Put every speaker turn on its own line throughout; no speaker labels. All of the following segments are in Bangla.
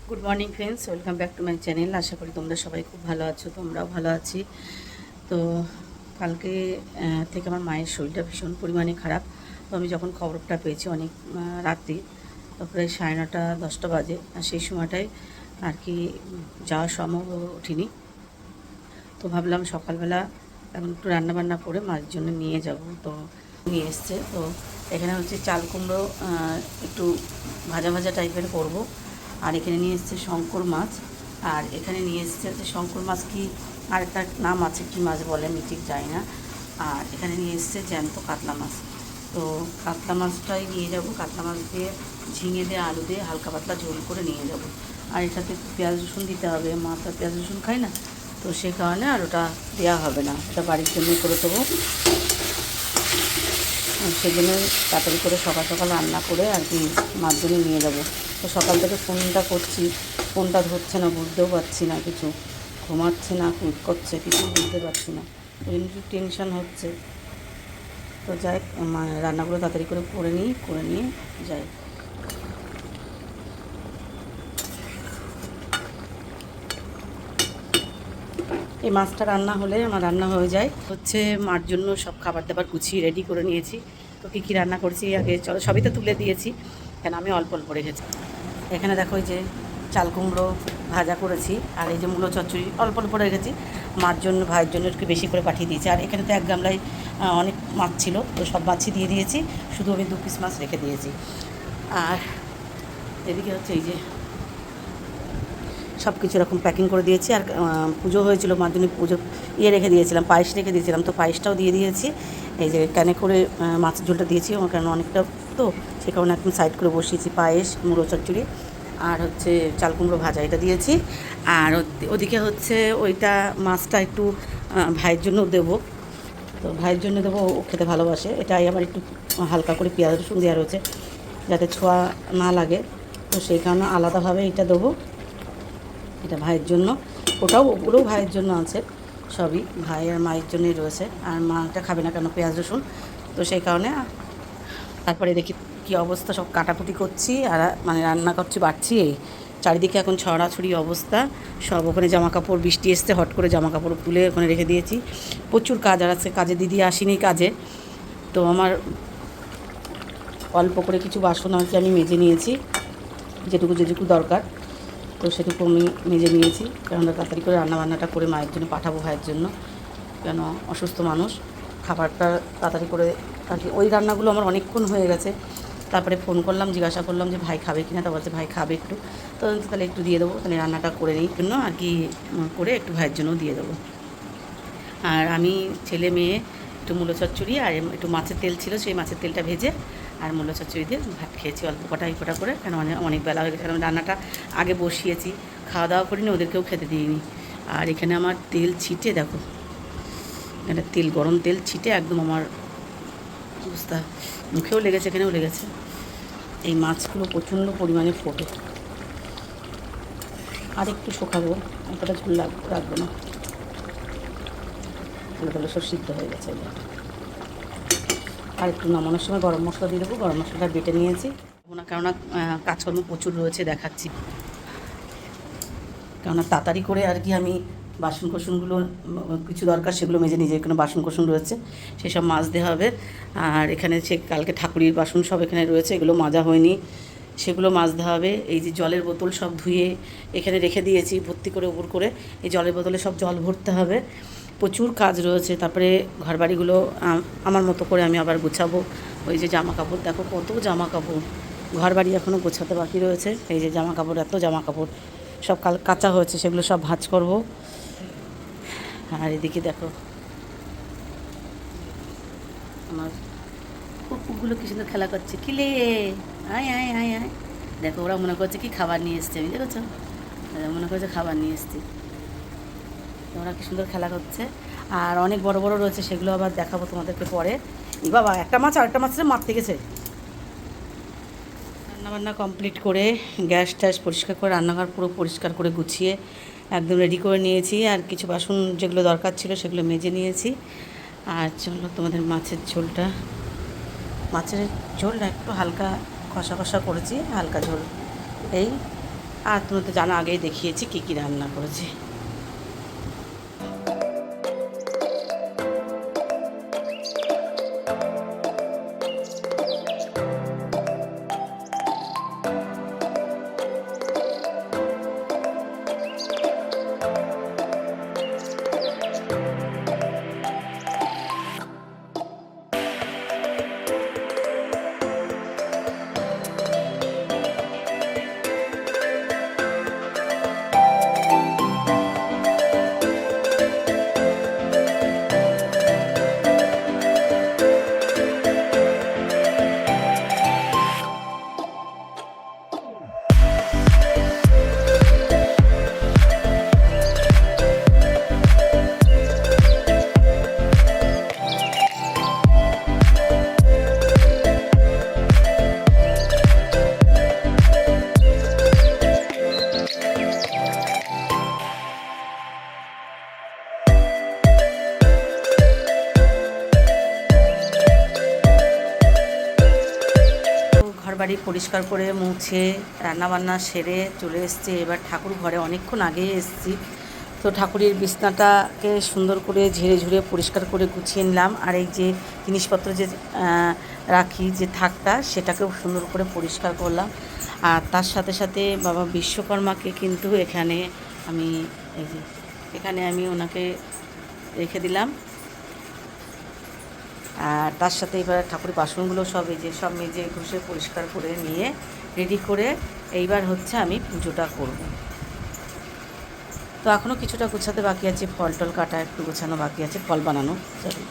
Good morning friends, welcome back to my channel. আশা করি তোমরা সবাই খুব ভালো আছো, তোমরাও ভালো আছি। তো কালকে থেকে আমার মায়ের শরীরটা ভীষণ পরিমাণে খারাপ। তো আমি যখন খবরটা পেয়েছি অনেক রাত্রি, তো প্রায় 9:30-10টা বাজে, আর সেই সময়টায় আর কি যাওয়া সম্ভব ওঠেনি। তো ভাবলাম সকালবেলা এখন একটু রান্নাবান্না করে মায়ের জন্য নিয়ে যাব। তো নিয়ে এসছে। তো এখানে হচ্ছে চাল কুমড়ো একটু ভাজা ভাজা টাইপের করব। আর এখানে নিয়ে এসছে শঙ্কর মাছ। আর এখানে নিয়ে এসছে হচ্ছে শঙ্কর মাছ, কি আর একটা নাম আছে, কী মাছ বলে আমি ঠিক জানি না। আর এখানে নিয়ে এসছে জ্যান্ত কাতলা মাছ। তো কাতলা মাছটাই নিয়ে যাব। কাতলা মাছ দিয়ে ঝিঙে দিয়ে আলু দিয়ে হালকা পাতলা ঝোল করে নিয়ে যাব। আর এটাতে পেঁয়াজ রসুন দিতে হবে, মা তো পেঁয়াজ রসুন খায় না, তো সেই কারণে আর ওটা দেওয়া হবে না, ওটা বাড়ির জন্যই করে দেবো। সেজন্য তাড়াতাড়ি করে সকাল সকাল রান্না করে আর কি মার জন্য নিয়ে যাব। তো সকাল থেকে ফোনটা করছি, ফোনটা ধরছে না, বুঝতেও পারছি না কিছু, ঘুমাচ্ছে না কুইট করছে, কিছু বুঝতে পারছি না, ওই জন্য একটু টেনশান হচ্ছে। তো যাই, রান্নাগুলো তাড়াতাড়ি করে নিয়ে যাই। এই মাছটা রান্না হলে আমার রান্না হয়ে যায়। হচ্ছে মার জন্য সব খাবার দাবার গুছিয়ে রেডি করে নিয়েছি। তো কী রান্না করছি আগে চলো, সবই তো তুলে দিয়েছি, কেন আমি অল্প অল্প রেখেছি। এখানে দেখো এই যে চাল কুমড়ো ভাজা করেছি, আর এই যে মূলো চচ্চড়ি অল্প অল্প রেখেছি। মার জন্য ভাইয়ের জন্য একটু বেশি করে পাঠিয়ে দিয়েছি। আর এখানে তো এক গামলায় অনেক মাছ ছিল, তো সব মাছই দিয়ে দিয়েছি, শুধু আমি 2 পিস মাছ রেখে দিয়েছি। আর এদিকে হচ্ছে এই যে সব কিছু এরকম প্যাকিং করে দিয়েছি। আর পুজো হয়েছিল, মার জন্য পুজো রেখে দিয়েছিলাম, পায়েস রেখে দিয়েছিলাম, তো পায়েসটাও দিয়ে দিয়েছি। এই যে ক্যানে করে মাছের ঝোলটা দিয়েছি, আমার কারণ অনেকটা, তো সে কারণে একদম সাইড করে বসিয়েছি পায়েস, মুড়ো চচ্চড়ি আর হচ্ছে চাল কুমড়ো ভাজা, এটা দিয়েছি। আর ওদিকে হচ্ছে ওইটা মাছটা একটু ভাইয়ের জন্য দেবো। তো ভাইয়ের জন্য দেবো, ও খেতে ভালোবাসে। এটাই আবার একটু হালকা করে পেঁয়াজ রসুন দেওয়া রয়েছে, যাতে ছোঁয়া না লাগে, তো সেই কারণে আলাদাভাবে এটা দেবো। এটা ভাইয়ের জন্য, ওগুলোও ভাইয়ের জন্য আছে, সবই ভাই আর মায়ের জন্যই রয়েছে। আর মাটা খাবে না কেন পেঁয়াজ রসুন, তো সেই কারণে। তারপরে দেখি কী অবস্থা, সব কাটাকুটি করছি আর মানে রান্না করছি, বাড়ছি। এই চারিদিকে এখন ছড়াছড়ি অবস্থা, সব ওখানে জামা কাপড়, বৃষ্টি এসছে, হট করে জামা কাপড় তুলে ওখানে রেখে দিয়েছি। প্রচুর কাজ আর আছে, কাজে দিদি আসেনি কাজে। তো আমার অল্প করে কিছু বাসন আর কি আমি মেজে নিয়েছি, যেটুকু দরকার, তো সেটুকু আমি মেজে নিয়েছি। কেননা তাড়াতাড়ি করে রান্নাবান্নাটা করে মায়ের জন্য পাঠাবো, ভাইয়ের জন্য, কেন অসুস্থ মানুষ, খাবারটা তাড়াতাড়ি করে আর কি। ওই রান্নাগুলো আমার অনেকক্ষণ হয়ে গেছে। তারপরে ফোন করলাম, জিজ্ঞাসা করলাম যে ভাই খাবে কি না, তা বলছে ভাই খাবে একটু, তো তাহলে একটু দিয়ে দেবো, তাহলে রান্নাটা করে নিই জন্য আর কি, করে একটু ভাইয়ের জন্যও দিয়ে দেবো। আর আমি ছেলে মেয়ে একটু মূলো চচ্চড়ি আর একটু মাছের তেল ছিল, সেই মাছের তেলটা ভেজে আর মূলো চচ্চড়ি দিয়ে ভাত খেয়েছি অল্প কটা এই কটা করে, কেন অনেক বেলা হয়ে গেছে, কারণ রান্নাটা আগে বসিয়েছি, খাওয়া দাওয়া করিনি, ওদেরকেও খেতে দিইনি। আর এখানে আমার তেল ছিটে দেখো, এটা তেল, গরম তেল ছিটে একদম আমার অবস্থা, মুখেও লেগেছে, এখানেও লেগেছে। এই মাছগুলো প্রচণ্ড পরিমাণে ফোটে। আর একটু শুকাবো, এতটা ঝোল রাখবো না, ভালো ভালো সব সিদ্ধ হয়ে গেছে। আর একটু নামানোর সময় গরম মশলা দিয়ে দেবো, গরম মশলাটা বেটে নিয়েছি না, কেননা কাজকর্ম প্রচুর রয়েছে, দেখাচ্ছি। কেননা তাড়াতাড়ি করে আর কি আমি বাসন কোসনগুলো কিছু দরকার সেগুলো মেজে নিজে, এখানে বাসন কোসন রয়েছে, সেসব মাজতে হবে। আর এখানে সে কালকে ঠাকুরের বাসন সব এখানে রয়েছে, এগুলো মাজা হয়নি, সেগুলো মাজতে হবে। এই যে জলের বোতল সব ধুয়ে এখানে রেখে দিয়েছি ভর্তি করে, উপর করে এই জলের বোতলে সব জল ভরতে হবে, প্রচুর কাজ রয়েছে। তারপরে ঘরবাড়িগুলো আমার মতো করে আমি আবার গোছাবো। ওই যে জামা কাপড় দেখো, কত জামা কাপড়, ঘরবাড়ি এখনও গোছাতে বাকি রয়েছে। এই যে জামা কাপড়, এত জামা কাপড় সব কাঁচা হয়েছে, সেগুলো সব ভাঁজ করব। আর এদিকে দেখো আমার কুকুরগুলো কি সুন্দর খেলা করছে, কিলে আয় আয় আয় আয়, দেখো ওরা মনে করছে কি খাবার নিয়ে এসছে, আমি দেখেছো, মনে করছে খাবার নিয়ে এসছি। ওরা কি সুন্দর খেলা করছে। আর অনেক বড় বড় রয়েছে, সেগুলো আবার দেখাবো তোমাদেরকে পরে। বাবা, একটা মাছ আরেকটা মাছের মারতে গেছে। রান্নাবান্না কমপ্লিট করে গ্যাস ট্যাস পরিষ্কার করে, রান্নাঘর পুরো পরিষ্কার করে গুছিয়ে একদম রেডি করে নিয়েছি। আর কিছু বাসন যেগুলো দরকার ছিল সেগুলো মেজে নিয়েছি। আর চলো তোমাদের মাছের ঝোলটা, মাছের ঝোলটা একটু হালকা কষা কষা করেছি, হালকা ঝোল এই। আর তুমি তো জানো আগেই দেখিয়েছি কী কী রান্না করেছি। ঘরবাড়ি পরিষ্কার করে মুছে রান্নাবান্না সেরে চলে এসেছি। এবার ঠাকুর ঘরে অনেকক্ষণ আগেই এসেছি, তো ঠাকুরের বিছনাটাকে সুন্দর করে ঝেড়ে ঝুড়ে পরিষ্কার করে গুছিয়ে নিলাম। আর এই যে জিনিসপত্র যে রাখি যে থাকটা, সেটাকেও সুন্দর করে পরিষ্কার করলাম। আর তার সাথে সাথে বাবা বিশ্বকর্মাকে কিন্তু এখানে আমি ওনাকে রেখে দিলাম। আর তার সাথে এবার ঠাকুরের বাসনগুলো সব মেজে ঘষে পরিষ্কার করে নিয়ে রেডি করে এইবার হচ্ছে আমি পুজোটা করব। তো এখনও কিছুটা গোছাতে বাকি আছে, ফল টল কাটা একটু গোছানো বাকি আছে, ফল বানানো সরি।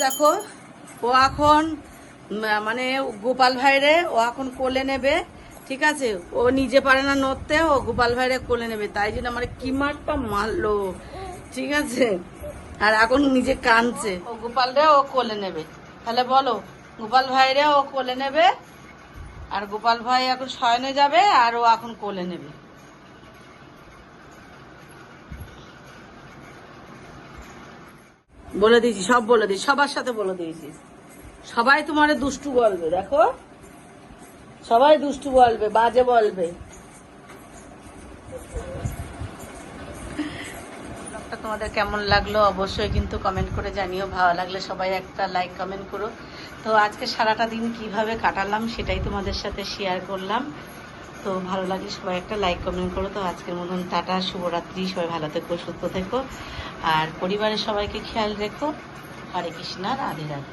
দেখো ও এখন মানে গোপাল ভাইরে ও এখন কোলে নেবে, ঠিক আছে? ও নিজে পারে না নড়তে, ও গোপাল ভাইরে কোলে নেবে, তাই জন্য আমার কি মারটা মারলো, ঠিক আছে? আর এখন নিজে কাঁদছে। ও গোপাল রে ও কোলে নেবে, তাহলে বলো গোপাল ভাইরে ও কোলে নেবে, আর গোপাল ভাই এখন শয়নে যাবে আর ও এখন কোলে নেবে। বলে দিয়েছি, সব বলে দিয়েছি, সবার সাথে বলে দিয়েছি। সবাই তোমার দুষ্টু বলবে, দেখো সবাই দুষ্টু বলবে, বাজে বলবে। তোমাদের কেমন লাগলো অবশ্যই কিন্তু কমেন্ট করে জানিও। ভালো লাগলে সবাই একটা লাইক কমেন্ট করো। তো আজকে সারাটা দিন কিভাবে কাটালাম সেটাই তোমাদের সাথে শেয়ার করলাম। তো ভালো লাগলে সবাই একটা লাইক কমেন্ট করো। তো আজকের মতন টাটা, শুভরাত্রি, সবাই ভালো থেকো, সুস্থ থেকো, আর পরিবারের সবাইকে খেয়াল রেখো। হরে কৃষ্ণ, রাধে রাধে।